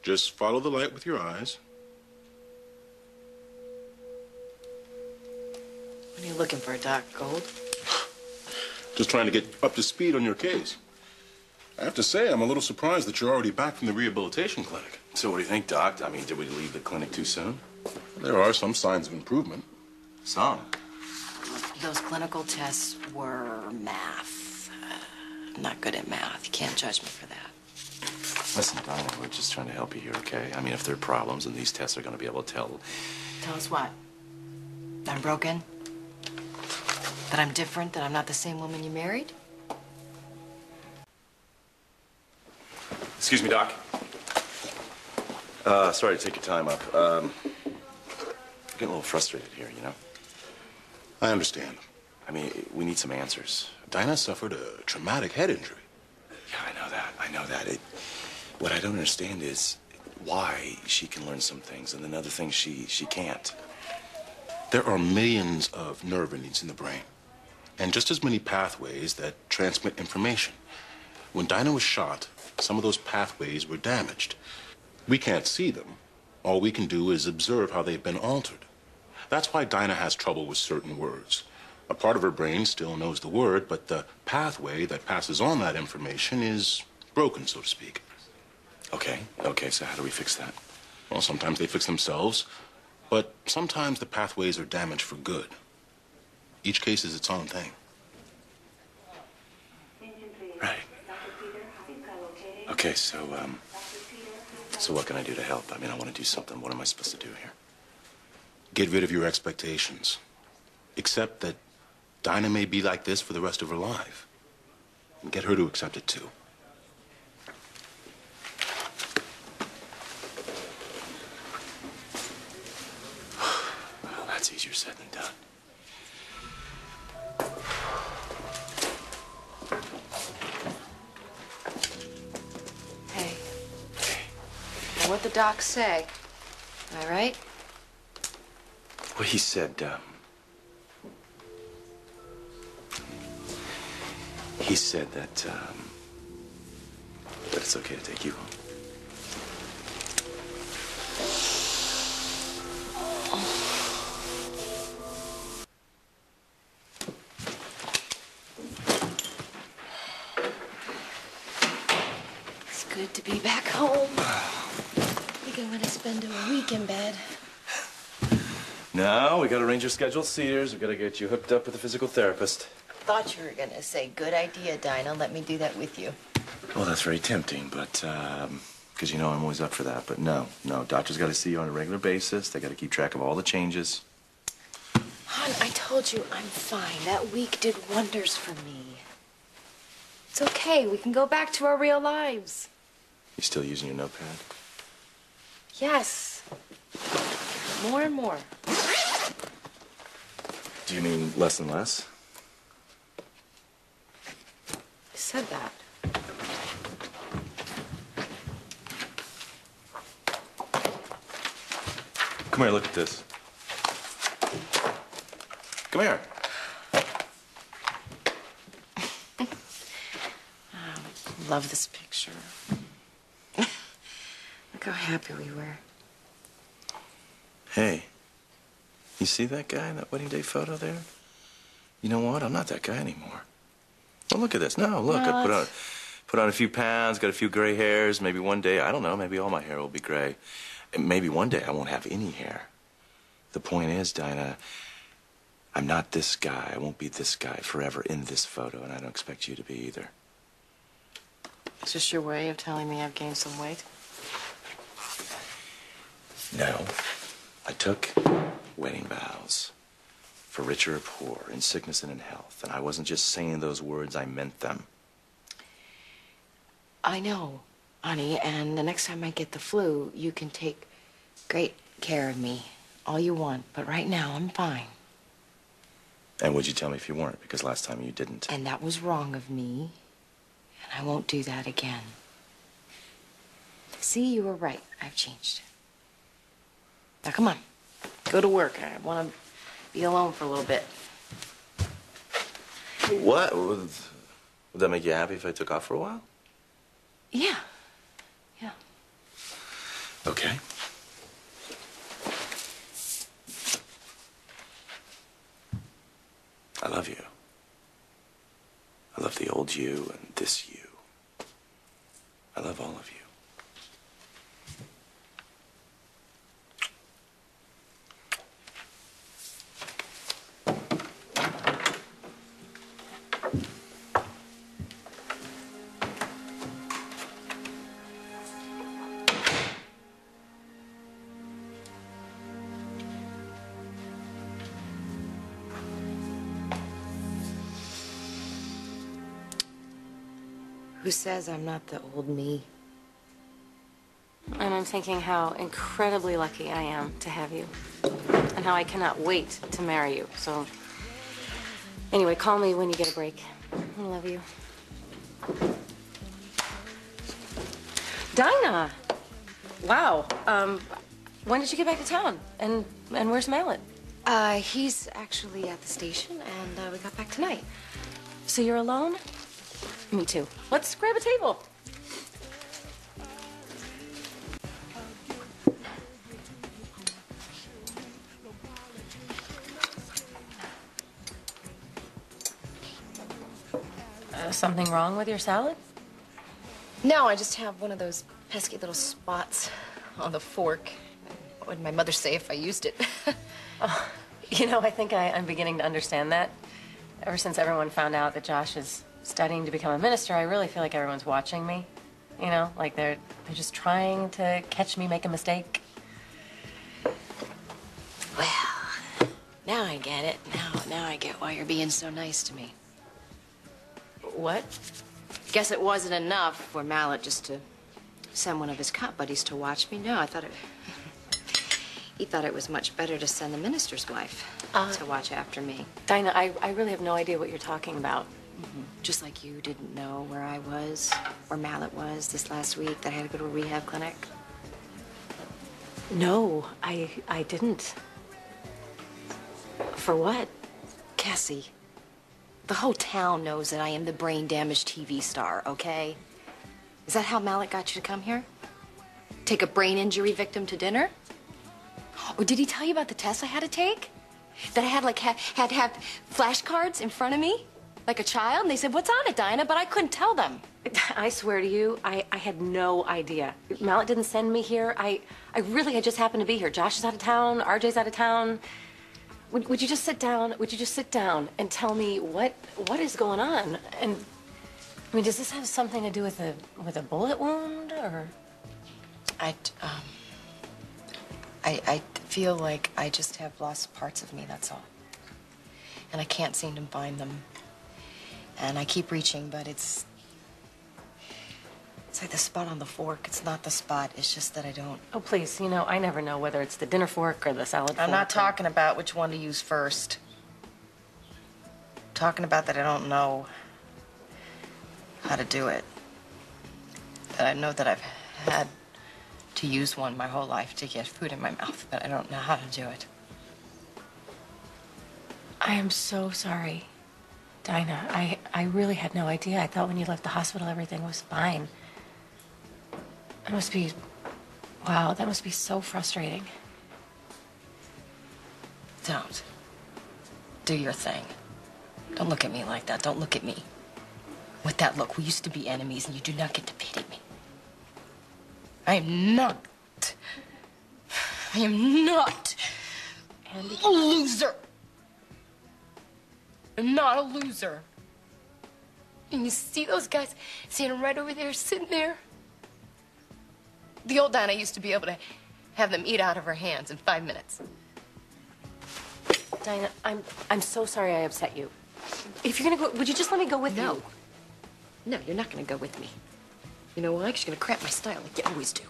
Just follow the light with your eyes. What are you looking for, Doc? Gold? Just trying to get up to speed on your case. I have to say, I'm a little surprised that you're already back from the rehabilitation clinic. So what do you think, Doc? I mean, did we leave the clinic too soon? There are some signs of improvement. Some. Those clinical tests were math. I'm not good at math. You can't judge me for that. Listen, Dinah, we're just trying to help you here, okay? I mean, if there are problems, and these tests are going to be able to tell. Tell us what? That I'm broken? That I'm different? That I'm not the same woman you married? Excuse me, Doc. Sorry to take your time up. I'm getting a little frustrated here, you know? I understand. I mean, we need some answers. Dinah suffered a traumatic head injury. Yeah, I know that. I know that. What I don't understand is why she can learn some things and then other things she can't. There are millions of nerve endings in the brain, and just as many pathways that transmit information. When Dinah was shot, some of those pathways were damaged. We can't see them. All we can do is observe how they've been altered. That's why Dinah has trouble with certain words. A part of her brain still knows the word, but the pathway that passes on that information is broken, so to speak. Okay, so how do we fix that? Well, sometimes they fix themselves, but sometimes the pathways are damaged for good. Each case is its own thing. Right. Okay, so what can I do to help? I mean, I want to do something. What am I supposed to do here? Get rid of your expectations. Accept that Dinah may be like this for the rest of her life. And get her to accept it, too. Well, that's easier said than done. Hey. Now, what'd the doc say? Am I right? Well, he said, that it's okay to take you home. It's good to be back home. Think I want to spend a week in bed. No, we got to arrange your scheduled seaters. We got to get you hooked up with a physical therapist. Thought you were gonna say, good idea, Dinah. Let me do that with you. Well, that's very tempting, but, because you know I'm always up for that. But no, doctors got to see you on a regular basis. They got to keep track of all the changes. Hon, I told you I'm fine. That week did wonders for me. It's okay. We can go back to our real lives. You still using your notepad? Yes. More and more. Do you mean less and less? I said that. Come here, look at this. Come here. Love this picture. Look how happy we were. Hey, you see that guy in that wedding day photo there? You know what? I'm not that guy anymore. Well, look at this. No, look, No, I put on a few pounds, got a few gray hairs. Maybe one day, I don't know, maybe all my hair will be gray. And maybe one day I won't have any hair. The point is, Dinah, I'm not this guy. I won't be this guy forever in this photo, and I don't expect you to be either. Is this your way of telling me I've gained some weight? No. I took wedding vows for richer or poor, in sickness and in health. And I wasn't just saying those words, I meant them. I know, honey, and the next time I get the flu, you can take great care of me. All you want, but right now I'm fine. And would you tell me if you weren't? Because last time you didn't. And that was wrong of me, and I won't do that again. See, you were right. I've changed. Now, come on. Go to work. I want to be alone for a little bit. What? Would that make you happy if I took off for a while? Yeah. Yeah. Okay. I love you. I love the old you and this you. I love all of you. Who says I'm not the old me? And I'm thinking how incredibly lucky I am to have you. And how I cannot wait to marry you. So, anyway, call me when you get a break. I love you. Dinah! Wow. When did you get back to town? And where's Mallet? He's actually at the station, and we got back tonight. So you're alone? Me too. Let's grab a table. Something wrong with your salad? No, I just have one of those pesky little spots on the fork. What would my mother say if I used it? Oh, you know, I think I'm beginning to understand that. Ever since everyone found out that Josh is studying to become a minister, I really feel like everyone's watching me. You know, like they're just trying to catch me make a mistake. Well, now I get it. Now I get why you're being so nice to me. What? Guess it wasn't enough for Mallet just to send one of his cop buddies to watch me. No, he thought it was much better to send the minister's wife to watch after me. Dinah, I really have no idea what you're talking about. Mm-hmm. Just like you didn't know where I was, where Mallet was this last week, that I had to go to a rehab clinic. No, I didn't. For what? Cassie, the whole town knows that I am the brain-damaged TV star, okay? Is that how Mallet got you to come here? Take a brain injury victim to dinner? Or did he tell you about the test I had to take? That I had to have flashcards in front of me? Like a child? And they said, "What's on it, Dinah?" But I couldn't tell them. I swear to you, I had no idea. Mallet didn't send me here. I just happened to be here. Josh is out of town. RJ's out of town. Would you just sit down? Would you just sit down and tell me what is going on? And I mean, does this have something to do with a bullet wound or? I feel like I just have lost parts of me, that's all. And I can't seem to find them. And I keep reaching, but it's like the spot on the fork. It's not the spot. It's just that I don't. Oh, please, you know, I never know whether it's the dinner fork or the salad fork. I'm not talking about which one to use first. I'm talking about that I don't know how to do it. That I know that I've had to use one my whole life to get food in my mouth, but I don't know how to do it. I am so sorry, Dinah. I really had no idea. I thought when you left the hospital everything was fine. That must be, wow, that must be so frustrating. Don't. Do your thing. Don't look at me like that. Don't look at me. With that look, we used to be enemies and you do not get to pity me. I am not Andy. a loser. I'm not a loser. And you see those guys standing right over there, sitting there? The old Dinah used to be able to have them eat out of her hands in 5 minutes. Dinah, I'm so sorry I upset you. If you're gonna go, would you just let me go with you? No, you're not gonna go with me. You know why? 'Cause you're gonna cramp my style like you always do.